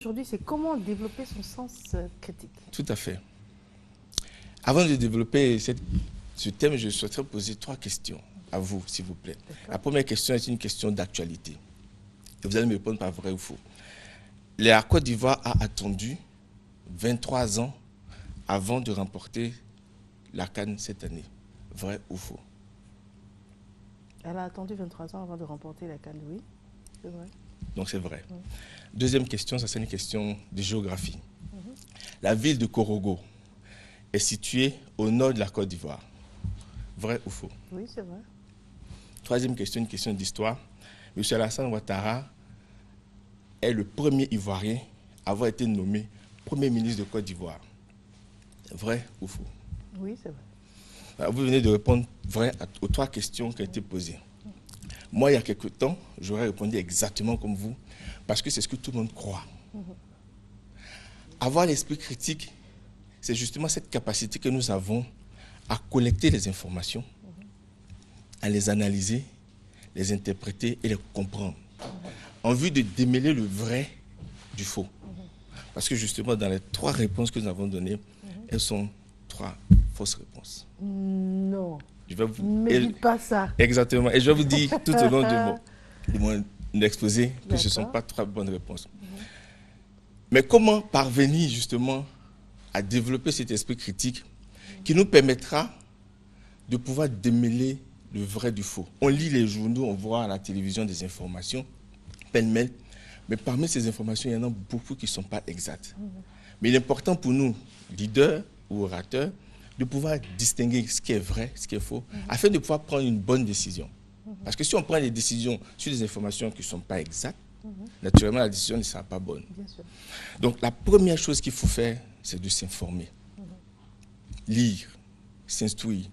Aujourd'hui, c'est comment développer son sens critique. Tout à fait. Avant de développer ce thème, je souhaiterais poser 3 questions à vous, s'il vous plaît. La première question est une question d'actualité. Et vous allez me répondre par vrai ou faux. La Côte d'Ivoire a attendu 23 ans avant de remporter la CAN cette année. Vrai ou faux? Elle a attendu 23 ans avant de remporter la CAN, oui. C'est vrai. Donc c'est vrai. Oui. Deuxième question, ça c'est une question de géographie. La ville de Korogo est située au nord de la Côte d'Ivoire. Vrai ou faux? Oui, c'est vrai. Troisième question, une question d'histoire. M. Alassane Ouattara est le premier Ivoirien à avoir été nommé Premier ministre de Côte d'Ivoire. Vrai ou faux? Oui, c'est vrai. Alors, vous venez de répondre vrai aux 3 questions qui ont été posées. Moi, il y a quelque temps, j'aurais répondu exactement comme vous, parce que c'est ce que tout le monde croit. Avoir l'esprit critique, c'est justement cette capacité que nous avons à collecter les informations, à les analyser, les interpréter et les comprendre, en vue de démêler le vrai du faux. Parce que justement, dans les 3 réponses que nous avons données, elles sont 3 fausses réponses. Non. Je vais vous... Ne dites pas ça. Exactement. Et je vais vous dire tout au long de mon exposé que ce ne sont pas 3 bonnes réponses. Mais comment parvenir justement à développer cet esprit critique qui nous permettra de pouvoir démêler le vrai du faux? On lit les journaux, on voit à la télévision des informations, pêle-mêle, mais parmi ces informations, il y en a beaucoup qui ne sont pas exactes. Mais il est important pour nous, leaders ou orateurs, de pouvoir distinguer ce qui est vrai, ce qui est faux, afin de pouvoir prendre une bonne décision. Parce que si on prend des décisions sur des informations qui ne sont pas exactes, naturellement, la décision ne sera pas bonne. Bien sûr. Donc, la première chose qu'il faut faire, c'est de s'informer. Lire, s'instruire,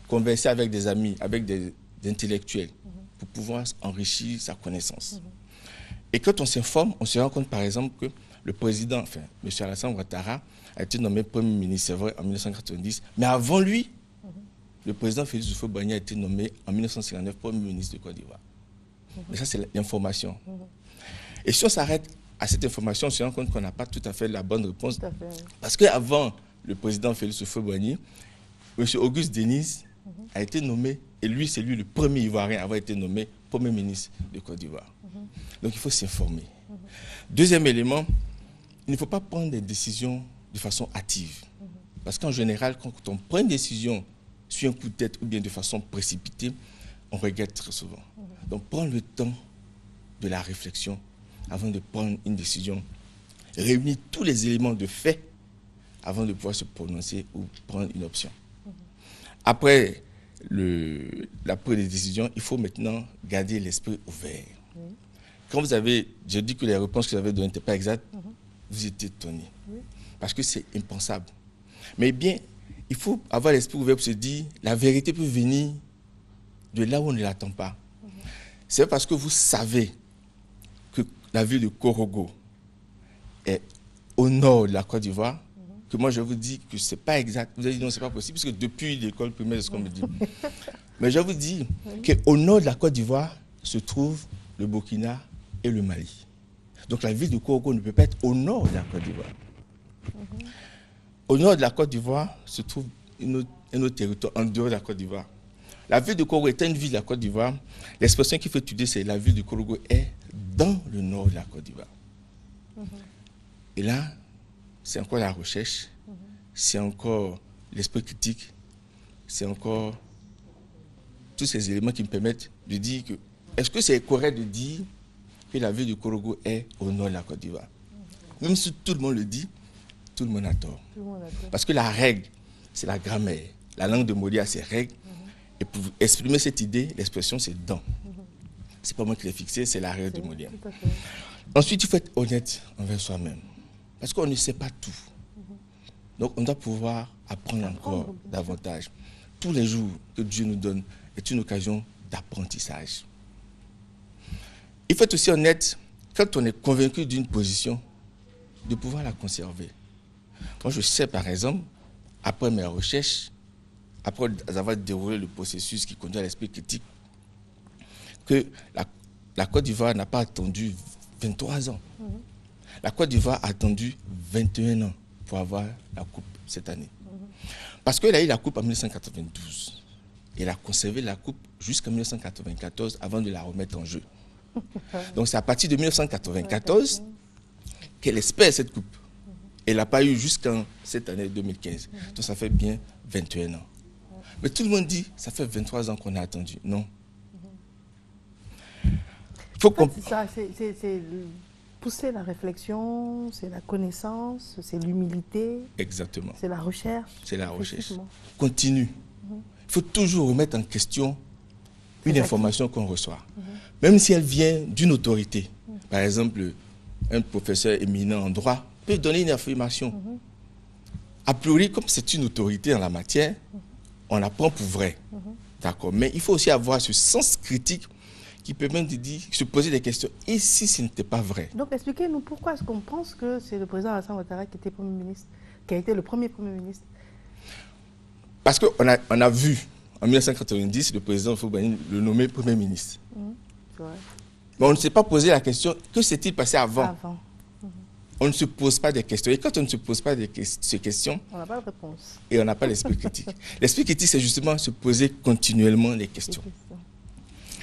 converser avec des amis, avec des intellectuels, pour pouvoir enrichir sa connaissance. Et quand on s'informe, on se rend compte, par exemple, que le président, enfin, M. Alassane Ouattara, a été nommé Premier ministre, c'est vrai, en 1990, mais avant lui, le président Félix Houphouët-Boigny a été nommé en 1959 Premier ministre de Côte d'Ivoire. Mais ça, c'est l'information. Et si on s'arrête à cette information, on se rend compte qu'on n'a pas tout à fait la bonne réponse. Tout à fait, oui. Parce qu'avant le président Félix Houphouët-Boigny, M. Auguste Denis a été nommé, et lui, c'est lui le premier Ivoirien à avoir été nommé Premier ministre de Côte d'Ivoire. Donc il faut s'informer. Deuxième élément, il ne faut pas prendre des décisions de façon hâtive. Parce qu'en général, quand on prend une décision sur un coup de tête ou bien de façon précipitée, on regrette très souvent. Donc prendre le temps de la réflexion avant de prendre une décision. Réunir tous les éléments de fait avant de pouvoir se prononcer ou prendre une option. Après la prise de décision, il faut maintenant garder l'esprit ouvert. Quand vous avez, je dis que les réponses que vous avez données n'étaient pas exactes, vous êtes étonné. Parce que c'est impensable. Mais bien, il faut avoir l'esprit ouvert pour se dire, la vérité peut venir de là où on ne l'attend pas. C'est parce que vous savez que la ville de Korogo est au nord de la Côte d'Ivoire que moi je vous dis que ce n'est pas exact. Vous avez dit non, ce n'est pas possible, parce que depuis l'école primaire, c'est ce qu'on me dit. Mais je vous dis qu'au nord de la Côte d'Ivoire se trouve le Burkina et le Mali. Donc la ville de Korogo ne peut pas être au nord de la Côte d'Ivoire. Au nord de la Côte d'Ivoire se trouve un autre territoire en dehors de la Côte d'Ivoire. La ville de Korogo est une ville de la Côte d'Ivoire. L'expression qu'il faut étudier, c'est la ville de Korogo est dans le nord de la Côte d'Ivoire. Et là, c'est encore la recherche, c'est encore l'esprit critique, c'est encore tous ces éléments qui me permettent de dire que, est-ce que c'est correct de dire que la ville de Korogo est au nord de la Côte d'Ivoire? Même si tout le monde le dit, tout le monde a tort. Parce que la règle, c'est la grammaire. La langue de Moli a ses règles. Et pour exprimer cette idée, l'expression c'est dans. C'est pas moi qui l'ai fixé, c'est la règle de Moli. Ensuite, il faut être honnête envers soi-même. Parce qu'on ne sait pas tout. Donc on doit pouvoir apprendre encore davantage. Tous les jours que Dieu nous donne est une occasion d'apprentissage. Il faut être aussi honnête quand on est convaincu d'une position, de pouvoir la conserver. Moi je sais par exemple, après mes recherches, après avoir déroulé le processus qui conduit à l'esprit critique, que la Côte d'Ivoire n'a pas attendu 23 ans. La Côte d'Ivoire a attendu 21 ans pour avoir la coupe cette année. Parce qu'elle a eu la coupe en 1992. Elle a conservé la coupe jusqu'en 1994 avant de la remettre en jeu. Donc c'est à partir de 1994 qu'elle espère cette coupe. Elle n'a pas eu jusqu'en cette année 2015. Donc ça fait bien 21 ans. Mais tout le monde dit, ça fait 23 ans qu'on a attendu. Non. Faut c'est pousser la réflexion, c'est la connaissance, c'est l'humilité. Exactement. C'est la recherche. C'est la recherche. Continue. Il faut toujours remettre en question une information qu'on reçoit. Même si elle vient d'une autorité. Par exemple, un professeur éminent en droit peut donner une information. A priori, comme c'est une autorité en la matière, on la prend pour vrai. D'accord. Mais il faut aussi avoir ce sens critique qui permet de dire, se poser des questions. Et si ce n'était pas vrai? Donc expliquez-nous pourquoi est-ce qu'on pense que c'est le président Alassane Ouattara qui était Premier ministre, qui a été le premier Premier ministre? Parce qu'on a vu en 1990 le président Houphouët-Boigny le nommer Premier ministre. C'est vrai. Mais on ne s'est pas posé la question, que s'est-il passé avant? On ne se pose pas des questions. Et quand on ne se pose pas ces questions, on n'a pas de réponse. Et on n'a pas l'esprit critique. L'esprit critique, c'est justement se poser continuellement les questions.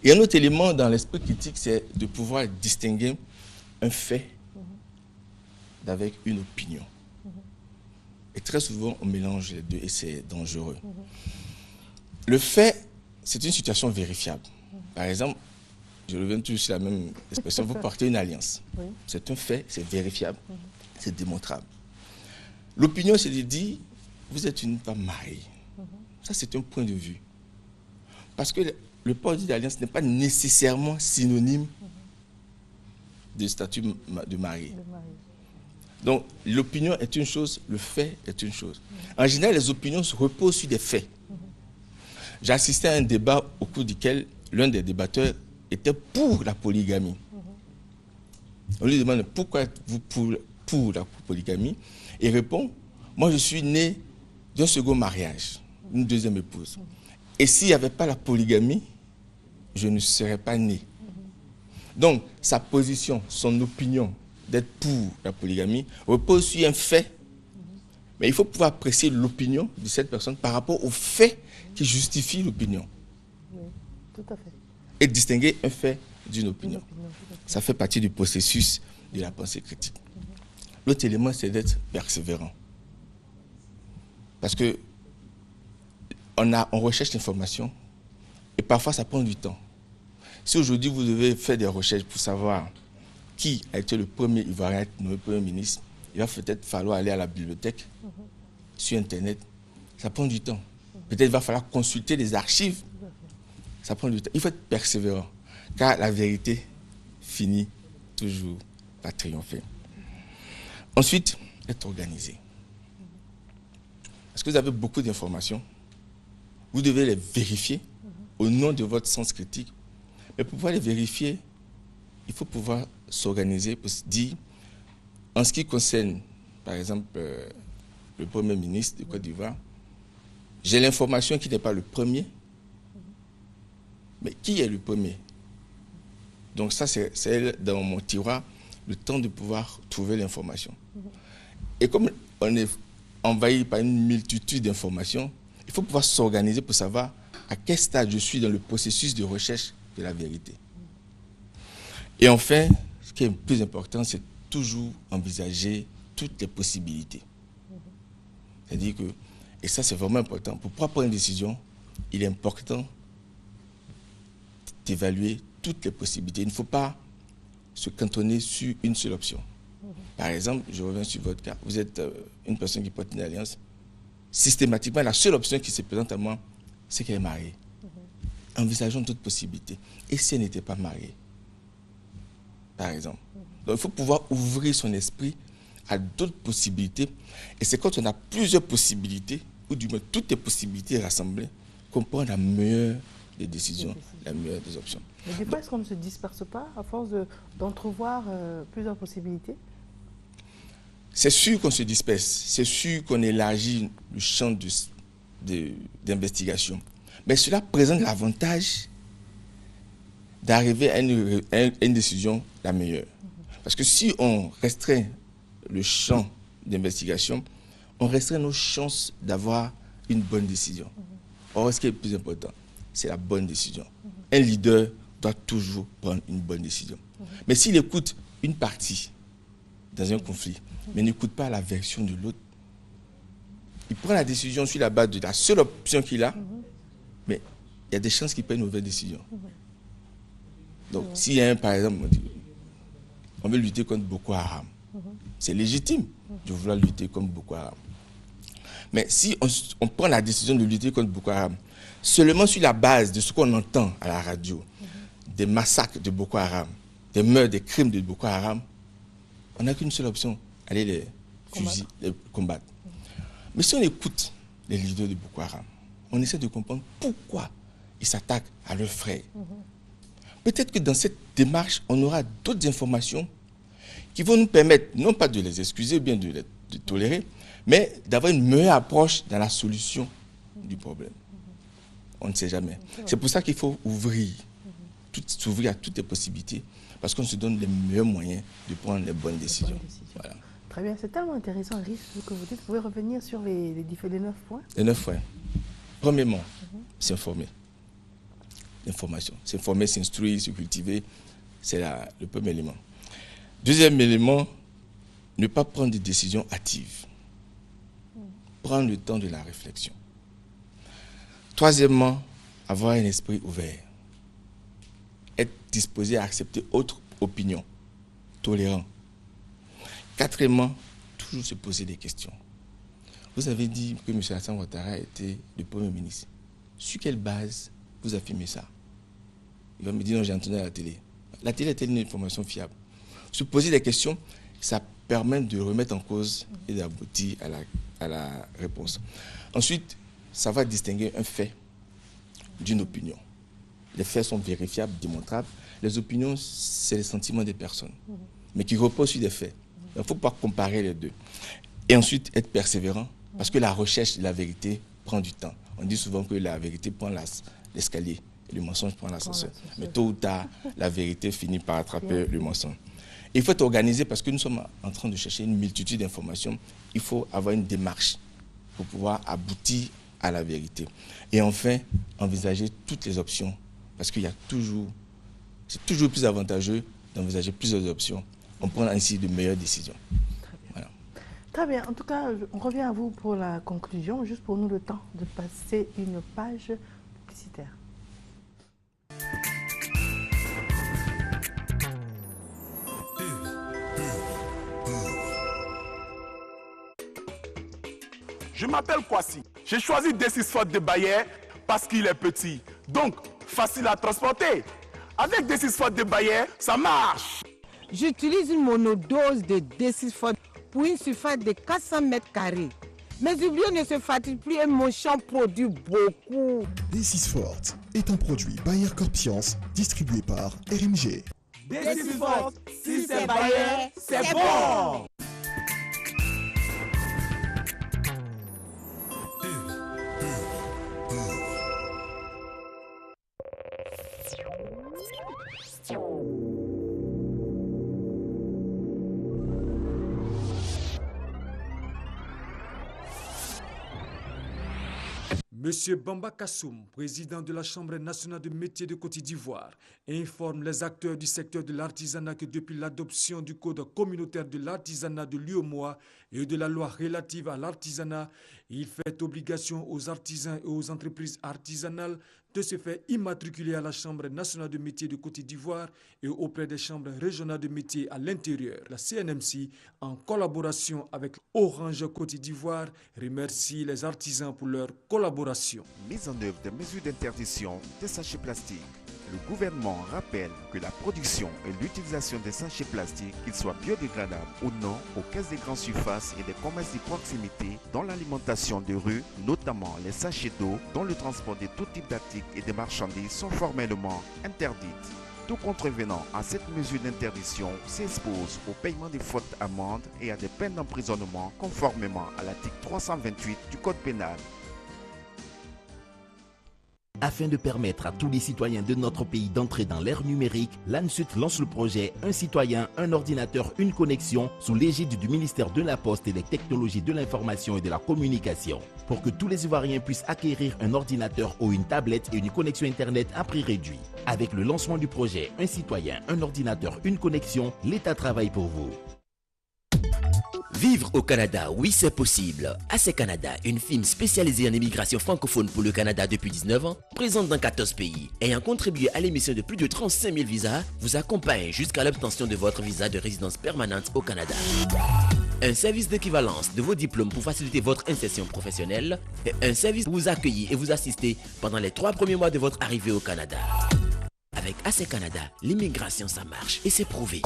Et un autre élément dans l'esprit critique, c'est de pouvoir distinguer un fait d'avec une opinion. Et très souvent, on mélange les deux et c'est dangereux. Le fait, c'est une situation vérifiable. Par exemple, je reviens toujours sur la même expression, vous portez une alliance. C'est un fait, c'est vérifiable, c'est démontrable. L'opinion, c'est de dire, vous êtes une femme mariée. Ça, c'est un point de vue. Parce que le port d'une alliance n'est pas nécessairement synonyme de statut de marié. Donc, l'opinion est une chose, le fait est une chose. En général, les opinions se reposent sur des faits. J'ai assisté à un débat au cours duquel l'un des débatteurs était pour la polygamie. On lui demande pourquoi êtes-vous pour la polygamie. Et il répond, moi je suis né d'un second mariage, une deuxième épouse. Et s'il n'y avait pas la polygamie, je ne serais pas né. Donc sa position, son opinion d'être pour la polygamie repose sur un fait. Mais il faut pouvoir apprécier l'opinion de cette personne par rapport au fait qui justifie l'opinion. Oui, tout à fait. Et distinguer un fait d'une opinion. Ça fait partie du processus de la pensée critique. L'autre élément, c'est d'être persévérant. Parce que on recherche l'information et parfois ça prend du temps. Si aujourd'hui vous devez faire des recherches pour savoir qui a été le premier Ivoirien à être nommé Premier ministre, il va peut-être falloir aller à la bibliothèque, sur Internet. Ça prend du temps. Peut-être il va falloir consulter les archives. Ça prend du temps. Il faut être persévérant, car la vérité finit toujours par triompher. Ensuite, être organisé. Parce que vous avez beaucoup d'informations. Vous devez les vérifier au nom de votre sens critique. Mais pour pouvoir les vérifier, il faut pouvoir s'organiser pour se dire, en ce qui concerne, par exemple, le Premier ministre de Côte d'Ivoire, j'ai l'information qui n'est pas le premier, mais qui est le premier? Donc ça, c'est dans mon tiroir, le temps de pouvoir trouver l'information. Et comme on est envahi par une multitude d'informations, il faut pouvoir s'organiser pour savoir à quel stade je suis dans le processus de recherche de la vérité. Et enfin, ce qui est le plus important, c'est toujours envisager toutes les possibilités. C'est-à-dire que, et ça c'est vraiment important, pour pouvoir prendre une décision, il est important d'évaluer toutes les possibilités. Il ne faut pas se cantonner sur une seule option. Par exemple, je reviens sur votre cas, vous êtes une personne qui porte une alliance. Systématiquement, la seule option qui se présente à moi, c'est qu'elle est mariée. Envisageons toutes possibilités. Et si elle n'était pas mariée, par exemple. Donc il faut pouvoir ouvrir son esprit à d'autres possibilités. Et c'est quand on a plusieurs possibilités, ou du moins toutes les possibilités rassemblées, qu'on prend la meilleure des décisions, la meilleure des options. Mais des fois, est-ce qu'on ne se disperse pas à force d'entrevoir plusieurs possibilités? C'est sûr qu'on se disperse, c'est sûr qu'on élargit le champ d'investigation. Mais cela présente l'avantage d'arriver à une décision la meilleure. Parce que si on restreint le champ d'investigation, on restreint nos chances d'avoir une bonne décision. Or, ce qui est le plus important, c'est la bonne décision. Un leader doit toujours prendre une bonne décision. Mais s'il écoute une partie dans un conflit, mais n'écoute pas la version de l'autre, il prend la décision sur la base de la seule option qu'il a, mais il y a des chances qu'il prenne une mauvaise décision. Donc, s'il y a par exemple, on veut lutter contre Boko Haram, c'est légitime de vouloir lutter contre Boko Haram. Mais si on prend la décision de lutter contre Boko Haram seulement sur la base de ce qu'on entend à la radio, des massacres de Boko Haram, des meurtres, des crimes de Boko Haram, on n'a qu'une seule option, aller les fusiller, les combattre. Mais si on écoute les leaders de Boko Haram, on essaie de comprendre pourquoi ils s'attaquent à leurs frères. Peut-être que dans cette démarche, on aura d'autres informations qui vont nous permettre, non pas de les excuser, bien de les tolérer, mais d'avoir une meilleure approche dans la solution du problème. On ne sait jamais. C'est pour ça qu'il faut s'ouvrir à toutes les possibilités, parce qu'on se donne les meilleurs moyens de prendre les bonnes décisions. Voilà. Très bien, c'est tellement intéressant, riche, ce que vous dites. Vous pouvez revenir sur les 9 points. Les 9 points. Premièrement, s'informer. L'information. S'informer, s'instruire, se cultiver, c'est le premier élément. Deuxième élément, ne pas prendre des décisions hâtives. Prendre le temps de la réflexion. Troisièmement, avoir un esprit ouvert. Être disposé à accepter autre opinion. Tolérant. Quatrièmement, toujours se poser des questions. Vous avez dit que M. Alassane Ouattara était le Premier ministre. Sur quelle base vous affirmez ça? Il va me dire, non, j'ai entendu à la télé. La télé est une information fiable. Se poser des questions, ça permet de remettre en cause et d'aboutir à la réponse. Ensuite, ça va distinguer un fait d'une opinion. Les faits sont vérifiables, démontrables. Les opinions, c'est les sentiments des personnes, mais qui reposent sur des faits. Il ne faut pas comparer les deux. Et ensuite, être persévérant, parce que la recherche de la vérité prend du temps. On dit souvent que la vérité prend l'escalier et le mensonge prend l'ascenseur. Mais tôt ou tard, la vérité finit par attraper le mensonge. Il faut être organisé parce que nous sommes en train de chercher une multitude d'informations. Il faut avoir une démarche pour pouvoir aboutir à la vérité. Et enfin, envisager toutes les options. Parce qu'il y a c'est toujours plus avantageux d'envisager plusieurs options. On prend ainsi de meilleures décisions. Voilà. Très bien. En tout cas, on revient à vous pour la conclusion. Juste pour nous le temps de passer une page publicitaire. Je m'appelle Kwasi. J'ai choisi D6 Ford de Bayer parce qu'il est petit. Donc, facile à transporter. Avec D6 Ford de Bayer, ça marche. J'utilise une monodose de D6 Ford pour une surface de 400 mètres carrés. Mes oubliés ne se fatiguent plus et mon champ produit beaucoup. D6 Ford est un produit Bayer Corp-Science distribué par RMG. D6 Ford, si c'est Bayer, c'est bon. Monsieur Bamba Kassoum, président de la Chambre nationale de métiers de Côte d'Ivoire, informe les acteurs du secteur de l'artisanat que depuis l'adoption du Code communautaire de l'artisanat de l'UEMOA et de la loi relative à l'artisanat, il fait obligation aux artisans et aux entreprises artisanales de se faire immatriculer à la Chambre nationale de métiers de Côte d'Ivoire et auprès des chambres régionales de métiers à l'intérieur. La CNMC, en collaboration avec Orange Côte d'Ivoire, remercie les artisans pour leur collaboration. Mise en œuvre des mesures d'interdiction des sachets plastiques. Le gouvernement rappelle que la production et l'utilisation des sachets plastiques, qu'ils soient biodégradables ou non, aux caisses des grandes surfaces et des commerces de proximité, dans l'alimentation de rue, notamment les sachets d'eau, dont le transport de tout type d'articles et de marchandises sont formellement interdites. Tout contrevenant à cette mesure d'interdiction s'expose au paiement des fautes amendes et à des peines d'emprisonnement conformément à l'article 328 du Code pénal. Afin de permettre à tous les citoyens de notre pays d'entrer dans l'ère numérique, l'ANSUT lance le projet Un citoyen, un ordinateur, une connexion sous l'égide du ministère de la Poste et des Technologies de l'Information et de la Communication. Pour que tous les Ivoiriens puissent acquérir un ordinateur ou une tablette et une connexion Internet à prix réduit. Avec le lancement du projet Un citoyen, un ordinateur, une connexion, l'État travaille pour vous. Vivre au Canada, oui c'est possible. AC Canada, une firme spécialisée en immigration francophone pour le Canada depuis 19 ans, présente dans 14 pays, ayant contribué à l'émission de plus de 35 000 visas, vous accompagne jusqu'à l'obtention de votre visa de résidence permanente au Canada. Un service d'équivalence de vos diplômes pour faciliter votre insertion professionnelle et un service pour vous accueillir et vous assister pendant les 3 premiers mois de votre arrivée au Canada. Avec AC Canada, l'immigration ça marche et c'est prouvé.